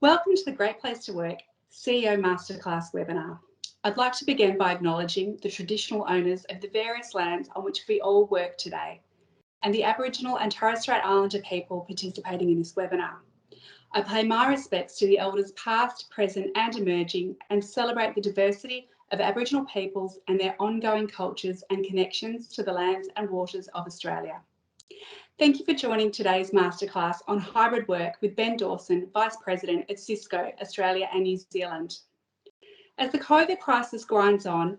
Welcome to the Great Place to Work CEO Masterclass webinar. I'd like to begin by acknowledging the traditional owners of the various lands on which we all work today and the Aboriginal and Torres Strait Islander people participating in this webinar. I pay my respects to the elders past, present and emerging and celebrate the diversity of Aboriginal peoples and their ongoing cultures and connections to the lands and waters of Australia. Thank you for joining today's masterclass on hybrid work with Ben Dawson, Vice President at Cisco Australia and New Zealand. As the COVID crisis grinds on,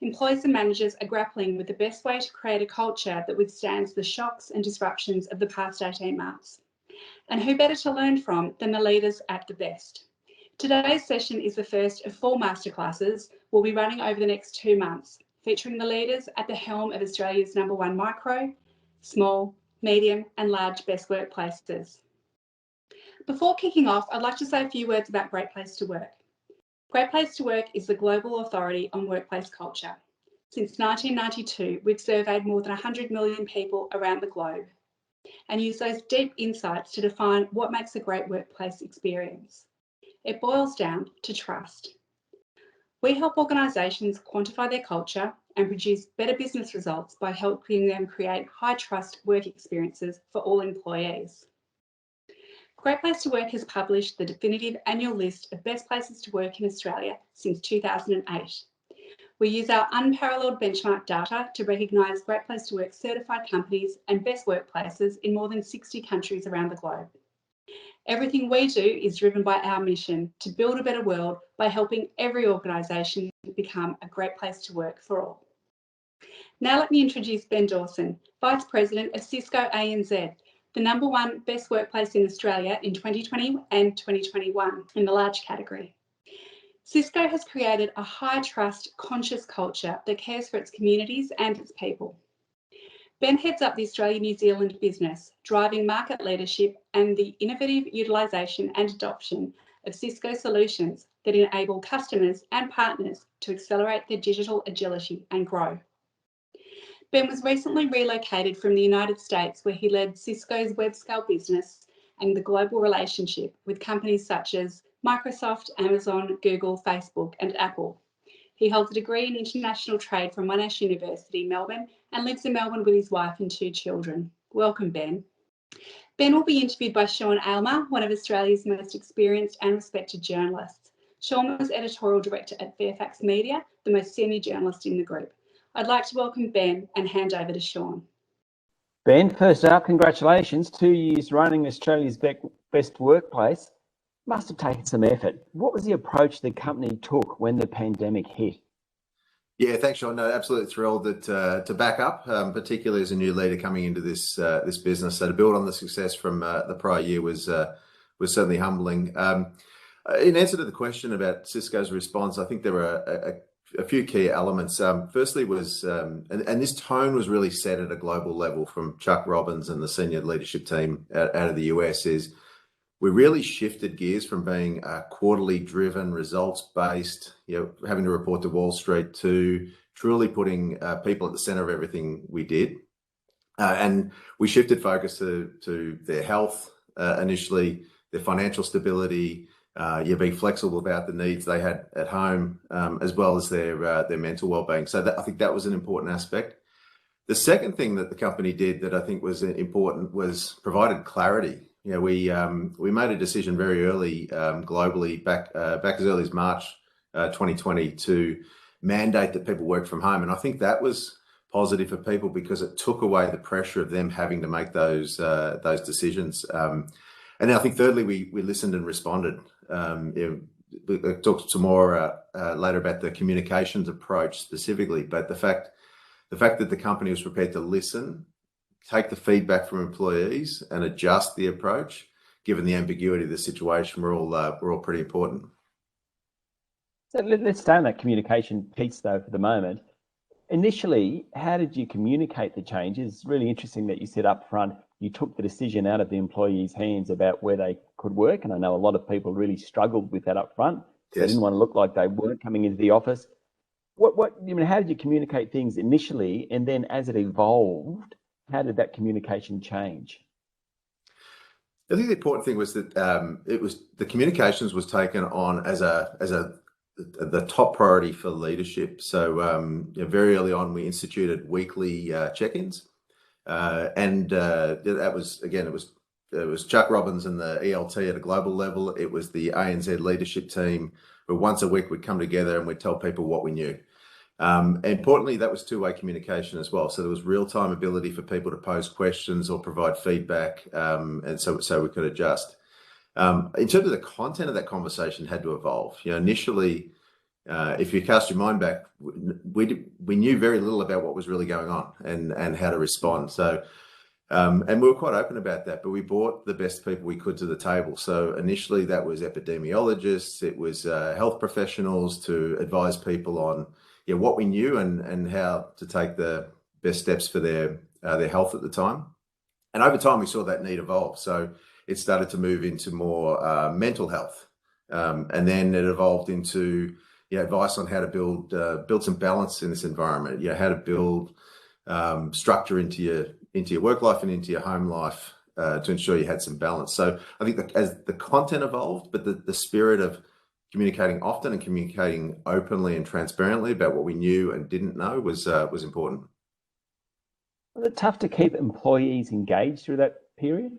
employees and managers are grappling with the best way to create a culture that withstands the shocks and disruptions of the past 18 months. And who better to learn from than the leaders at the best? Today's session is the first of 4 masterclasses we'll be running over the next 2 months, featuring the leaders at the helm of Australia's #1 micro, small, medium and large best workplaces. Before kicking off, I'd like to say a few words about Great Place to Work. Great Place to Work is the global authority on workplace culture. Since 1992, we've surveyed more than 100 million people around the globe and used those deep insights to define what makes a great workplace experience. It boils down to trust. We help organisations quantify their culture and produce better business results by helping them create high trust work experiences for all employees. Great Place to Work has published the definitive annual list of best places to work in Australia since 2008. We use our unparalleled benchmark data to recognise Great Place to Work certified companies and best workplaces in more than 60 countries around the globe. Everything we do is driven by our mission to build a better world by helping every organisation become a great place to work for all. Now let me introduce Ben Dawson, Vice President of Cisco ANZ, the #1 best workplace in Australia in 2020 and 2021 in the large category. Cisco has created a high trust, conscious culture that cares for its communities and its people. Ben heads up the Australia-New Zealand business, driving market leadership and the innovative utilisation and adoption of Cisco solutions that enable customers and partners to accelerate their digital agility and grow. Ben was recently relocated from the United States, where he led Cisco's web-scale business and the global relationship with companies such as Microsoft, Amazon, Google, Facebook and Apple. He holds a degree in international trade from Monash University, Melbourne, and lives in Melbourne with his wife and 2 children. Welcome, Ben. Ben will be interviewed by Sean Aylmer, one of Australia's most experienced and respected journalists. Sean was editorial director at Fairfax Media, the most senior journalist in the group. I'd like to welcome Ben and hand over to Sean. Ben, first up, congratulations. 2 years running Australia's best workplace. Must have taken some effort. What was the approach the company took when the pandemic hit? Yeah, thanks, Sean. No, absolutely thrilled that to back up, particularly as a new leader coming into this business. So to build on the success from the prior year was certainly humbling. In answer to the question about Cisco's response, I think there were a few key elements. Firstly was, and this tone was really set at a global level from Chuck Robbins and the senior leadership team out of the US, is we really shifted gears from being quarterly driven, results based, having to report to Wall Street, to truly putting people at the center of everything we did. And we shifted focus to their health initially, their financial stability, being flexible about the needs they had at home, as well as their mental well-being. So I think that was an important aspect. The second thing that the company did that I think was important was provided clarity. We made a decision very early globally, back as early as March 2020, to mandate that people work from home, and I think that was positive for people because it took away the pressure of them having to make those decisions. And then I think thirdly, we listened and responded. We'll talk some more later about the communications approach specifically, but the fact that the company was prepared to listen, take the feedback from employees and adjust the approach, given the ambiguity of the situation, were all pretty important. So let's stay on that communication piece though for the moment. Initially, how did you communicate the changes? It's really interesting that you said up front, you took the decision out of the employees' hands about where they could work. And I know a lot of people really struggled with that up front. Yes. They didn't want to look like they weren't coming into the office. How did you communicate things initially? And then as it evolved, how did that communication change? I think the important thing was that the communications was taken on as the top priority for leadership. So very early on, we instituted weekly check-ins, and that was, again, it was Chuck Robbins and the ELT at a global level. It was the ANZ leadership team, who once a week would come together and we'd tell people what we knew. Importantly, that was two-way communication as well. So there was real-time ability for people to pose questions or provide feedback, and so we could adjust. In terms of the content of that conversation, had to evolve. Initially, if you cast your mind back, we knew very little about what was really going on and how to respond. So, and we were quite open about that, but we brought the best people we could to the table. So initially, that was epidemiologists, it was health professionals to advise people on what we knew and how to take the best steps for their health at the time. And over time, we saw that need evolve. So it started to move into more mental health, and then it evolved into advice on how to build some balance in this environment. How to build structure into your work life and into your home life to ensure you had some balance. So I think that as the content evolved, but the spirit of communicating often and communicating openly and transparently about what we knew and didn't know was important. Was it tough to keep employees engaged through that period?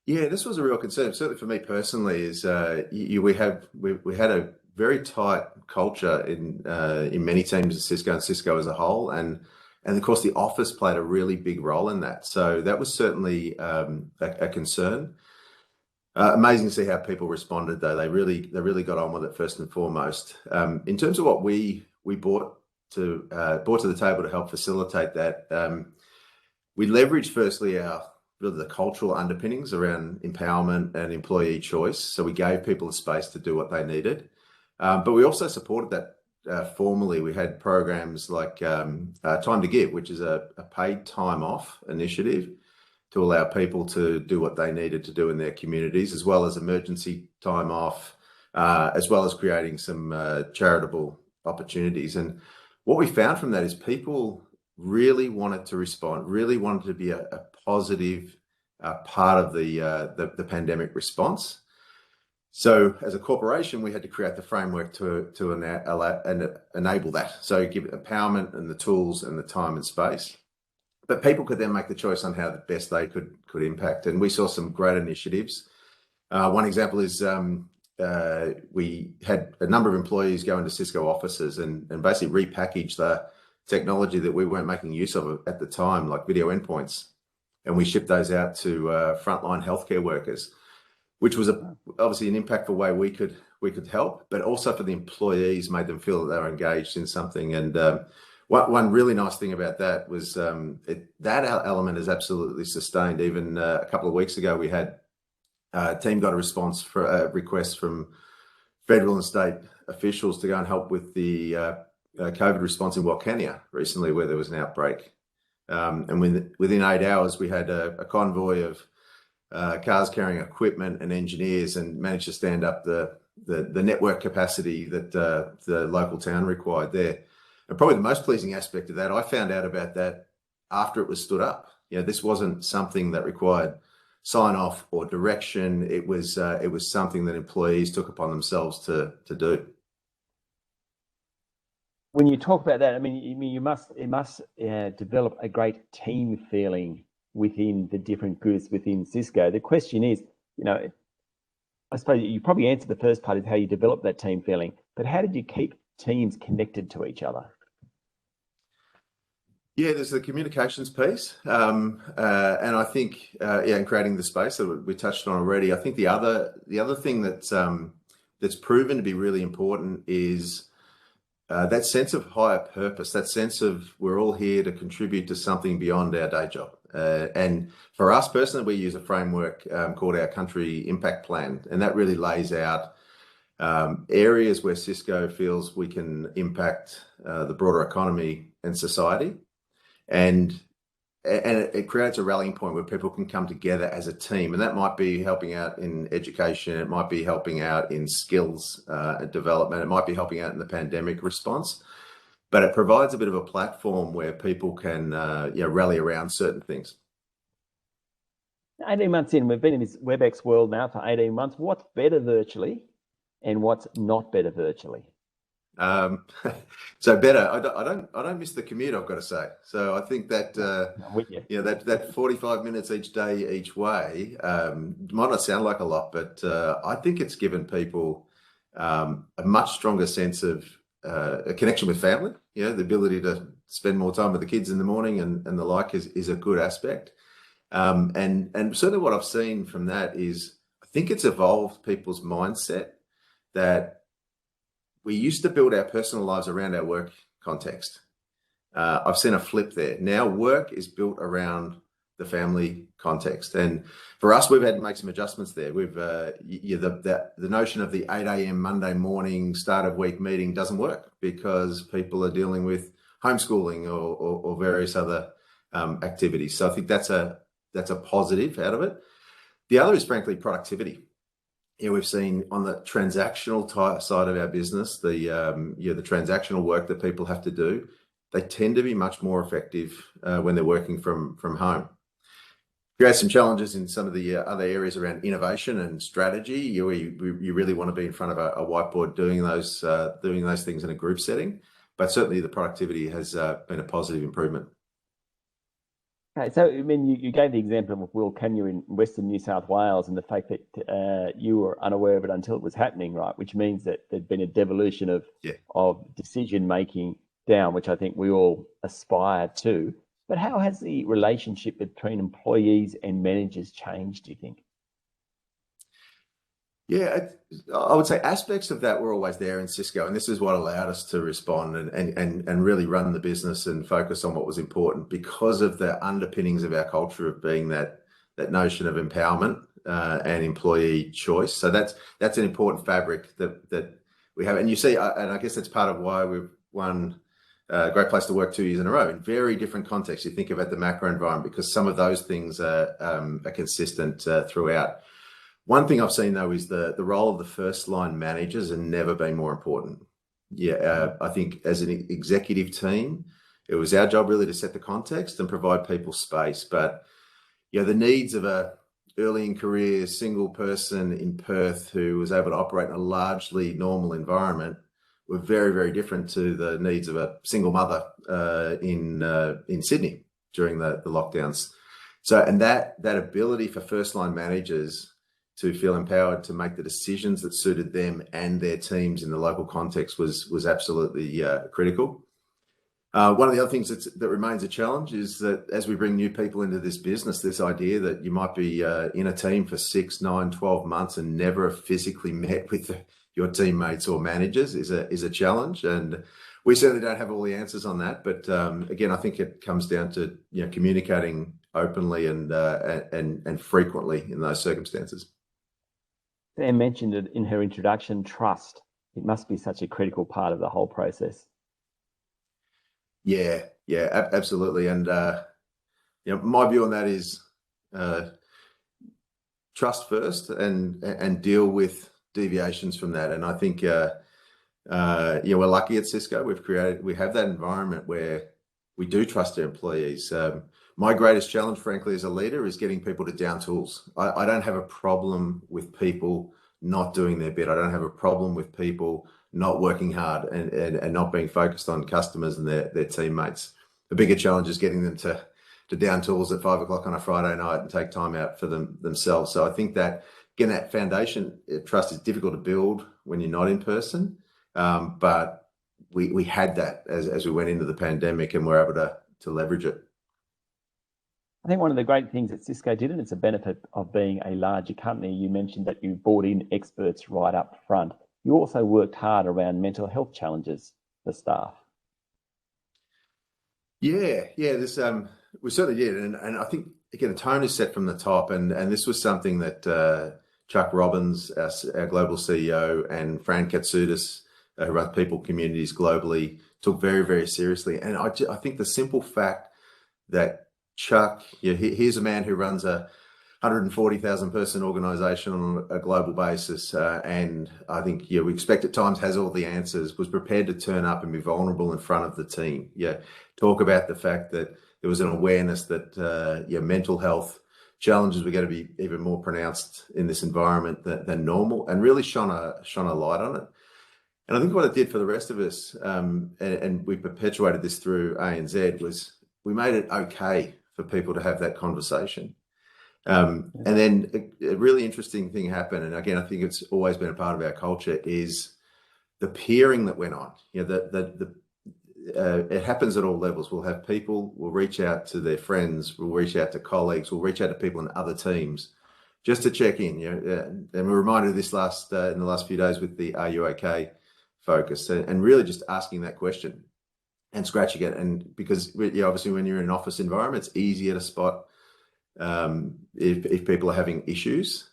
Yeah, this was a real concern. Certainly for me personally, is we had a very tight culture in many teams at Cisco and Cisco as a whole, and of course the office played a really big role in that. So that was certainly a concern. Amazing to see how people responded, though. They really got on with it first and foremost. In terms of what we brought to the table to help facilitate that, we leveraged firstly the cultural underpinnings around empowerment and employee choice. So we gave people the space to do what they needed, but we also supported that formally. We had programs like Time to Give, which is a paid time off initiative to allow people to do what they needed to do in their communities, as well as emergency time off, as well as creating some charitable opportunities. And what we found from that is people really wanted to respond, really wanted to be a positive part of the pandemic response. So as a corporation, we had to create the framework to enable that. So give it empowerment and the tools and the time and space. But people could then make the choice on how the best they could impact. And we saw some great initiatives. One example is we had a number of employees go into Cisco offices and basically repackage the technology that we weren't making use of at the time, like video endpoints. And we shipped those out to frontline healthcare workers, which was obviously an impactful way we could help, but also for the employees, made them feel that they were engaged in something. And one really nice thing about that was that element is absolutely sustained. Even a couple of weeks ago, we had a team got a response for a request from federal and state officials to go and help with the COVID response in Wilcannia recently, where there was an outbreak. And within 8 hours, we had a convoy of cars carrying equipment and engineers, and managed to stand up the network capacity that the local town required there. And probably the most pleasing aspect of that, I found out about that after it was stood up. This wasn't something that required sign off or direction. It was something that employees took upon themselves to do. When you talk about that, it must develop a great team feeling within the different groups within Cisco. The question is, I suppose you probably answered the first part, is how you develop that team feeling, but how did you keep teams connected to each other? Yeah, there's the communications piece, and I think in creating the space that we touched on already. I think the other thing that's proven to be really important is that sense of higher purpose, that sense of we're all here to contribute to something beyond our day job. And for us personally, we use a framework called our Country Impact Plan, and that really lays out areas where Cisco feels we can impact the broader economy and society. And it creates a rallying point where people can come together as a team. And that might be helping out in education. It might be helping out in skills development. It might be helping out in the pandemic response. But it provides a bit of a platform where people can rally around certain things. 18 months in, we've been in this WebEx world now for 18 months. What's better virtually and what's not better virtually? So better. I don't miss the commute, I've got to say. So I think that I'm with you. yeah, that 45 minutes each day, each way, might not sound like a lot, but I think it's given people a much stronger sense of a connection with family. You know, the ability to spend more time with the kids in the morning and the like is a good aspect. And certainly what I've seen from that is I think it's evolved people's mindset that we used to build our personal lives around our work context. I've seen a flip there. Now work is built around the family context. And for us, we've had to make some adjustments there. We've the notion of the 8 a.m. Monday morning start of week meeting doesn't work because people are dealing with homeschooling or various other activities. So I think that's a positive out of it. The other is frankly productivity. Yeah, we've seen on the transactional side of our business, the transactional work that people have to do, they tend to be much more effective when they're working from home. Creates some challenges in some of the other areas around innovation and strategy. You really want to be in front of a whiteboard doing those things in a group setting, but certainly the productivity has been a positive improvement. Okay, so I mean, you gave the example of Will Kenyu in Western New South Wales and the fact that you were unaware of it until it was happening, right? Which means that there'd been a devolution of decision making down, which I think we all aspire to. But how has the relationship between employees and managers changed, do you think? Yeah, I would say aspects of that were always there in Cisco, and this is what allowed us to respond and really run the business and focus on what was important because of the underpinnings of our culture of being that notion of empowerment and employee choice. So that's an important fabric that we have, and you see, and I guess that's part of why we've won Great Place to Work 2 years in a row in very different contexts. You think about the macro environment because some of those things are consistent throughout. One thing I've seen though is the role of the first line managers has never been more important. Yeah, I think as an executive team, it was our job really to set the context and provide people space. But the needs of a early in career single person in Perth who was able to operate in a largely normal environment were very, very different to the needs of a single mother in Sydney during the lockdowns. So, and that ability for first line managers to feel empowered to make the decisions that suited them and their teams in the local context was absolutely critical. One of the other things that remains a challenge is that as we bring new people into this business, this idea that you might be in a team for 6, 9, 12 months and never physically met with your teammates or managers is a challenge. And we certainly don't have all the answers on that. But again, I think it comes down to communicating openly and frequently in those circumstances. Sam mentioned it in her introduction, trust. It must be such a critical part of the whole process. Yeah, absolutely. And my view on that is trust first and deal with deviations from that. And I think we're lucky at Cisco. We have that environment where we do trust our employees. My greatest challenge, frankly, as a leader is getting people to down tools. I don't have a problem with people not doing their bit. I don't have a problem with people not working hard and not being focused on customers and their teammates. The bigger challenge is getting them to down tools at 5 o'clock on a Friday night and take time out for themselves. So I think that, again, that foundation trust is difficult to build when you're not in person. But we had that as we went into the pandemic and we're able to leverage it. I think one of the great things that Cisco did, and it's a benefit of being a larger company, you mentioned that you brought in experts right up front. You also worked hard around mental health challenges for staff. Yeah. This we certainly did, and I think again the tone is set from the top, and this was something that Chuck Robbins, our global CEO, and Fran Katsoudas, who runs people communities globally, took very, very seriously. And I think the simple fact that Chuck, here's a man who runs a 140,000 person organization on a global basis. And I think, we expect at times has all the answers, was prepared to turn up and be vulnerable in front of the team. Talk about the fact that there was an awareness that mental health challenges were going to be even more pronounced in this environment than normal, and really shone a light on it. And I think what it did for the rest of us, and we perpetuated this through ANZ, was we made it okay for people to have that conversation. And then a really interesting thing happened, and again, I think it's always been a part of our culture, is the peering that went on. You know, it happens at all levels. We'll have people, we'll reach out to their friends, we'll reach out to colleagues, we'll reach out to people in other teams just to check in. You know, and we're reminded of this in the last few days with the "Are you okay?" focus, and really just asking that question and scratching it. And because obviously when you're in an office environment, it's easier to spot if people are having issues,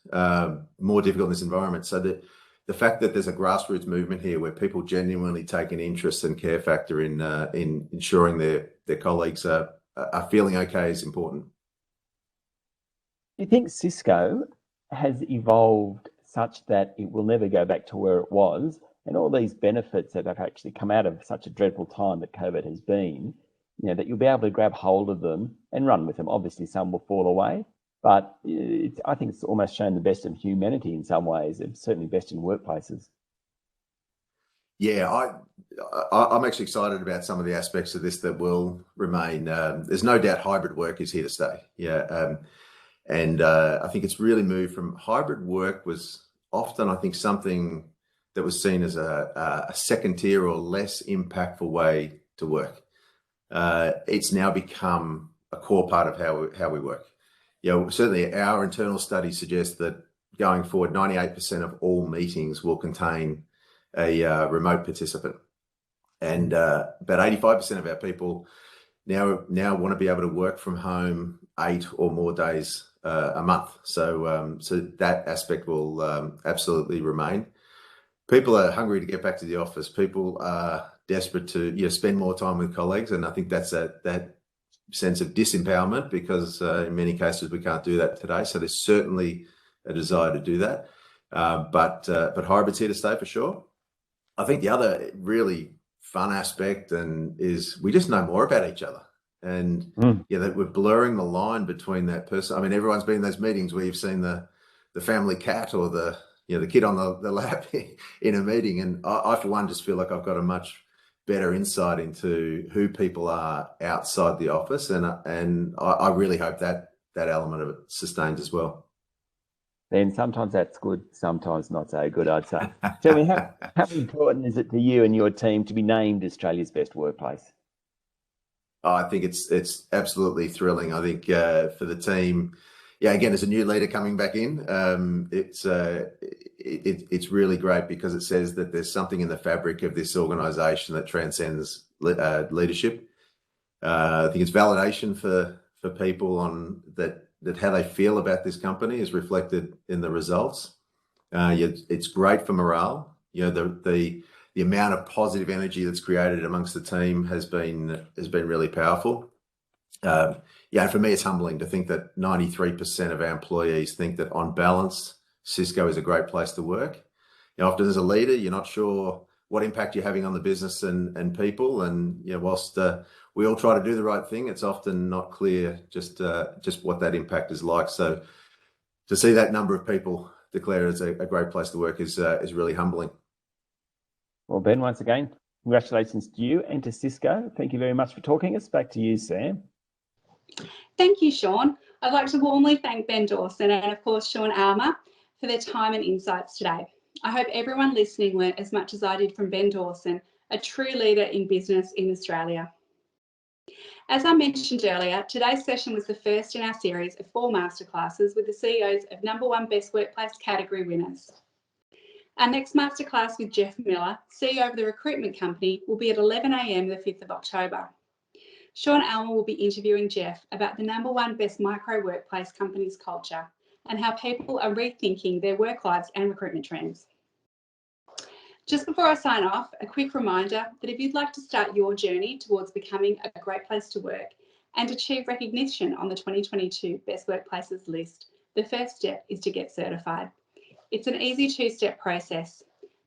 more difficult in this environment. So the fact that there's a grassroots movement here where people genuinely take an interest and care factor in ensuring their colleagues are feeling okay is important. Do you think Cisco has evolved such that it will never go back to where it was, and all these benefits that have actually come out of such a dreadful time that COVID has been, you know, that you'll be able to grab hold of them and run with them? Obviously, some will fall away, but I think it's almost shown the best of humanity in some ways, and certainly best in workplaces. Yeah, I'm actually excited about some of the aspects of this that will remain. There's no doubt hybrid work is here to stay. Yeah, and I think it's really moved from hybrid work was often, I think, something that was seen as a second tier or less impactful way to work. It's now become a core part of how we work. You know, certainly our internal studies suggest that going forward, 98% of all meetings will contain a remote participant, and about 85% of our people now want to be able to work from home 8 or more days a month. So that aspect will absolutely remain. People are hungry to get back to the office. People are desperate to spend more time with colleagues, and I think that's that sense of disempowerment, because in many cases we can't do that today. So there's certainly a desire to do that, but hybrid's here to stay for sure. I think the other really fun aspect is we just know more about each other, and that we're blurring the line between that person. I mean, everyone's been in those meetings where you've seen the family cat or the kid on the lap in a meeting, and I for one just feel like I've got a much better insight into who people are outside the office, and I really hope that element of it sustains as well. Then sometimes that's good, sometimes not so good, I'd say. Tell me, how important is it to you and your team to be named Australia's best workplace? I think it's absolutely thrilling. I think for the team, again, as a new leader coming back in, it's really great, because it says that there's something in the fabric of this organisation that transcends leadership. I think it's validation for people on that how they feel about this company is reflected in the results. It's great for morale. The amount of positive energy that's created amongst the team has been really powerful. And for me, it's humbling to think that 93% of our employees think that on balance, Cisco is a great place to work. Often as a leader, you're not sure what impact you're having on the business and people. And whilst we all try to do the right thing, it's often not clear just what that impact is like. So to see that number of people declare it's a great place to work is really humbling. Well, Ben, once again, congratulations to you and to Cisco. Thank you very much for talking us. Back to you, Sam. Thank you, Sean. I'd like to warmly thank Ben Dawson and, of course, Sean Almer for their time and insights today. I hope everyone listening learnt as much as I did from Ben Dawson, a true leader in business in Australia. As I mentioned earlier, today's session was the first in our series of 4 masterclasses with the CEOs of #1 Best Workplace category winners. Our next masterclass with Jeff Miller, CEO of the recruitment company, will be at 11 a.m. the 5th of October. Sean Almer will be interviewing Jeff about the #1 Best Micro Workplace Companies culture and how people are rethinking their work lives and recruitment trends. Just before I sign off, a quick reminder that if you'd like to start your journey towards becoming a great place to work and achieve recognition on the 2022 Best Workplaces list, the first step is to get certified. It's an easy 2-step process.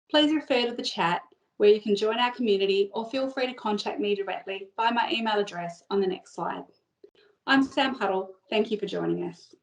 Please refer to the chat where you can join our community, or feel free to contact me directly by my email address on the next slide. I'm Sam Huddle. Thank you for joining us.